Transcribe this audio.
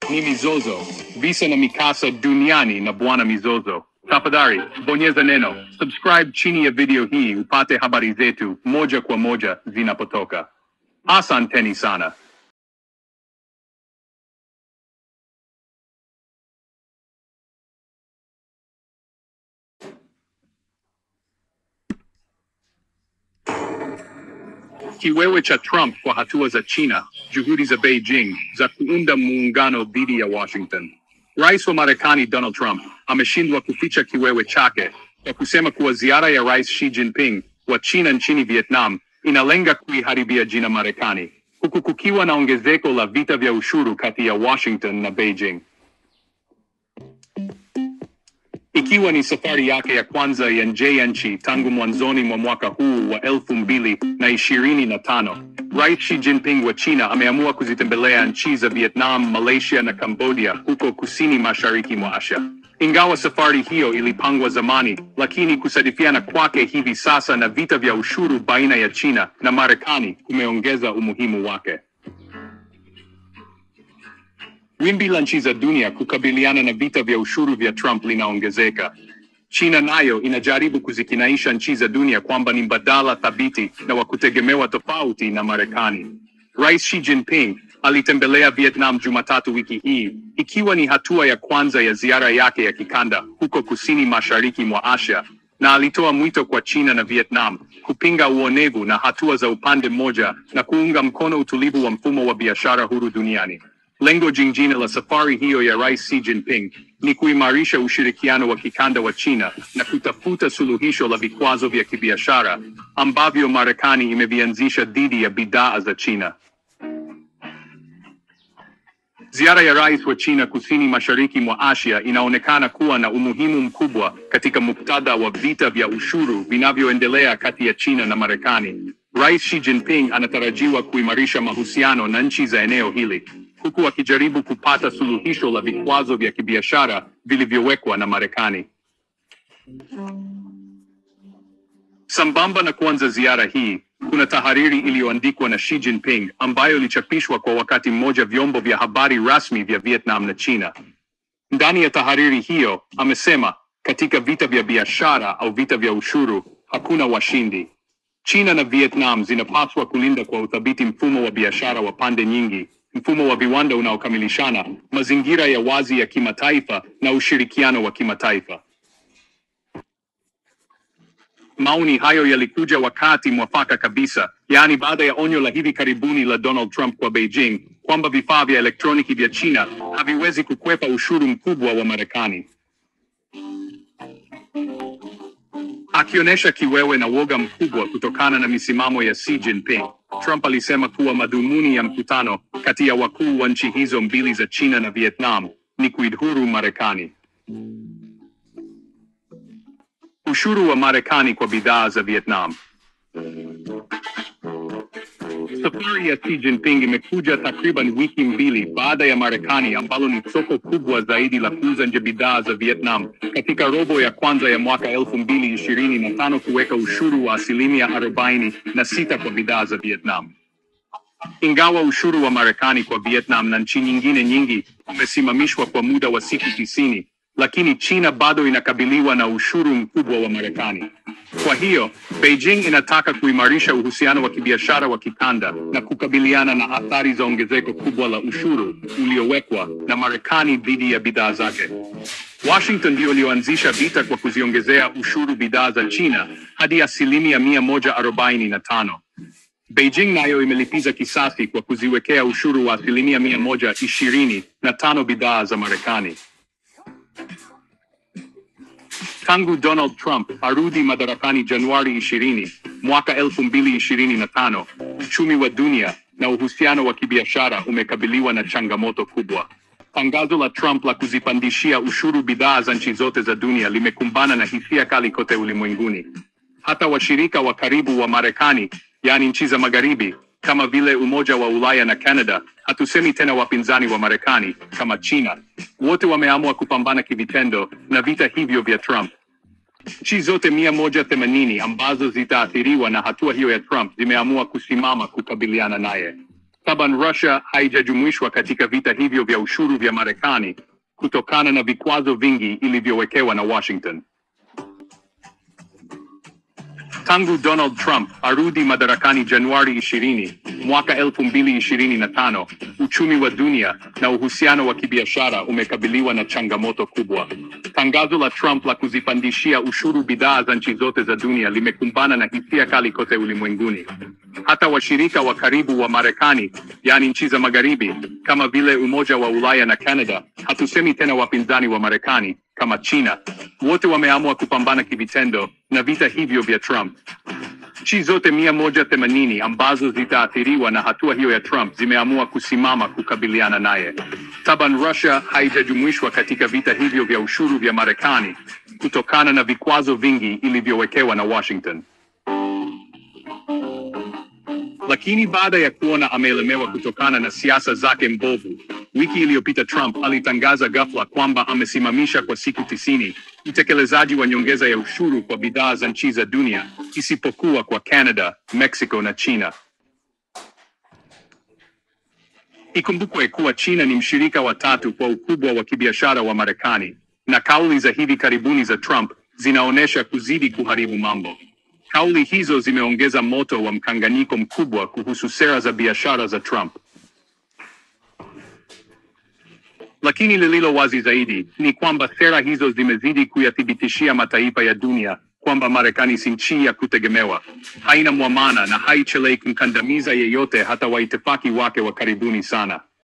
ni mizozo, visa na mikasa duniani na Bwana Mizozo. Tafadhali, bonyeza neno subscribe chini ya video hii upate habari zetu moja kwa moja zinapotoka. Asanteni sana. Kiwewe cha Trump kwa hatua za China, juhudi za Beijing za kuunda muungano dhidi ya Washington. Rais wa Marekani Donald Trump ameshindwa kuficha kiwewe chake kwa kusema kuwa ziara ya Rais Xi Jinping wa China nchini Vietnam inalenga kuiharibia jina Marekani, huku kukiwa na ongezeko la vita vya ushuru kati ya Washington na Beijing. Ikiwa ni safari yake ya kwanza ya nje ya nchi tangu mwanzoni mwa mwaka huu wa 2025, Rais Xi Jinping wa China ameamua kuzitembelea nchi za Vietnam, Malaysia na Cambodia huko kusini mashariki mwa Asia. Ingawa safari hiyo ilipangwa zamani, lakini kusadifiana kwake hivi sasa na vita vya ushuru baina ya China na Marekani kumeongeza umuhimu wake. Wimbi la nchi za dunia kukabiliana na vita vya ushuru vya Trump linaongezeka. China nayo inajaribu kuzikinaisha nchi za dunia kwamba ni mbadala thabiti na wa kutegemewa tofauti na Marekani. Rais Xi Jinping alitembelea Vietnam Jumatatu wiki hii, ikiwa ni hatua ya kwanza ya ziara yake ya kikanda huko kusini mashariki mwa Asia, na alitoa mwito kwa China na Vietnam kupinga uonevu na hatua za upande mmoja na kuunga mkono utulivu wa mfumo wa biashara huru duniani. Lengo jingine la safari hiyo ya Rais Xi Jinping ni kuimarisha ushirikiano wa kikanda wa China na kutafuta suluhisho la vikwazo vya kibiashara ambavyo Marekani imevianzisha dhidi ya bidhaa za China. Ziara ya rais wa China kusini mashariki mwa Asia inaonekana kuwa na umuhimu mkubwa katika muktadha wa vita vya ushuru vinavyoendelea kati ya China na Marekani. Rais Xi Jinping anatarajiwa kuimarisha mahusiano na nchi za eneo hili, huku akijaribu kupata suluhisho la vikwazo vya kibiashara vilivyowekwa na Marekani. Sambamba na kuanza ziara hii, kuna tahariri iliyoandikwa na Xi Jinping ambayo ilichapishwa kwa wakati mmoja vyombo vya habari rasmi vya Vietnam na China. Ndani ya tahariri hiyo, amesema, katika vita vya biashara au vita vya ushuru, hakuna washindi. China na Vietnam zinapaswa kulinda kwa uthabiti mfumo wa biashara wa pande nyingi, mfumo wa viwanda unaokamilishana, mazingira ya wazi ya kimataifa na ushirikiano wa kimataifa. Maoni hayo yalikuja wakati mwafaka kabisa, yaani baada ya onyo la hivi karibuni la Donald Trump kwa Beijing kwamba vifaa vya elektroniki vya China haviwezi kukwepa ushuru mkubwa wa Marekani. Akionyesha kiwewe na woga mkubwa kutokana na misimamo ya Xi Jinping, Trump alisema kuwa madhumuni ya mkutano kati ya wakuu wa nchi hizo mbili za China na Vietnam ni kuidhuru Marekani. Ushuru wa Marekani kwa bidhaa za Vietnam. Safari ya Xi Jinping imekuja takriban wiki mbili baada ya Marekani, ambalo ni soko kubwa zaidi la kuuza nje bidhaa za Vietnam, katika robo ya kwanza ya mwaka 2025 kuweka ushuru wa 46% kwa bidhaa za Vietnam. Ingawa ushuru wa Marekani kwa Vietnam na nchi nyingine nyingi umesimamishwa kwa muda wa siku 90, lakini China bado inakabiliwa na ushuru mkubwa wa Marekani. Kwa hiyo, Beijing inataka kuimarisha uhusiano wa kibiashara wa kikanda na kukabiliana na athari za ongezeko kubwa la ushuru uliowekwa na Marekani dhidi ya bidhaa zake. Washington ndio iliyoanzisha vita kwa kuziongezea ushuru bidhaa za China hadi 145%. Beijing nayo imelipiza kisasi kwa kuziwekea ushuru wa 125% bidhaa za Marekani. Tangu Donald Trump arudi madarakani Januari 20, mwaka 2025, uchumi wa dunia na uhusiano wa kibiashara umekabiliwa na changamoto kubwa. Tangazo la Trump la kuzipandishia ushuru bidhaa za nchi zote za dunia limekumbana na hisia kali kote ulimwenguni. Hata washirika wa karibu wa Marekani, yaani nchi za magharibi, kama vile Umoja wa Ulaya na Canada, hatusemi tena wapinzani wa Marekani, kama China, wote wameamua kupambana kivitendo na vita hivyo vya Trump. Nchi zote 180 ambazo zitaathiriwa na hatua hiyo ya Trump zimeamua kusimama kukabiliana naye. Taban Russia haijajumuishwa katika vita hivyo vya ushuru vya Marekani kutokana na vikwazo vingi ilivyowekewa na Washington. Tangu Donald Trump arudi madarakani Januari 20, mwaka 2025, uchumi wa dunia na uhusiano wa kibiashara umekabiliwa na changamoto kubwa. Tangazo la Trump la kuzipandishia ushuru bidhaa za nchi zote za dunia limekumbana na hisia kali kote ulimwenguni. Hata washirika wa karibu wa Marekani, yaani nchi za magharibi, kama vile Umoja wa Ulaya na Canada, hatusemi tena wapinzani wa Marekani, kama China, wote wameamua kupambana kivitendo na vita hivyo vya Trump. Nchi zote 180 ambazo zitaathiriwa na hatua hiyo ya Trump zimeamua kusimama kukabiliana naye. Taban Russia haijajumuishwa katika vita hivyo vya ushuru vya Marekani kutokana na vikwazo vingi ilivyowekewa na Washington. Lakini baada ya kuona ameelemewa kutokana na siasa zake mbovu, wiki iliyopita Trump alitangaza ghafla kwamba amesimamisha kwa siku 90 utekelezaji wa nyongeza ya ushuru kwa bidhaa za nchi za dunia isipokuwa kwa Canada, Mexico na China. Ikumbukwe kuwa China ni mshirika wa tatu kwa ukubwa wa kibiashara wa Marekani, na kauli za hivi karibuni za Trump zinaonesha kuzidi kuharibu mambo. Kauli hizo zimeongeza moto wa mkanganyiko mkubwa kuhusu sera za biashara za Trump. Lakini lililo wazi zaidi ni kwamba sera hizo zimezidi kuyathibitishia mataifa ya dunia kwamba Marekani si nchi ya kutegemewa, haina mwamana na haichelei kumkandamiza yeyote, hata waitifaki wake wa karibuni sana.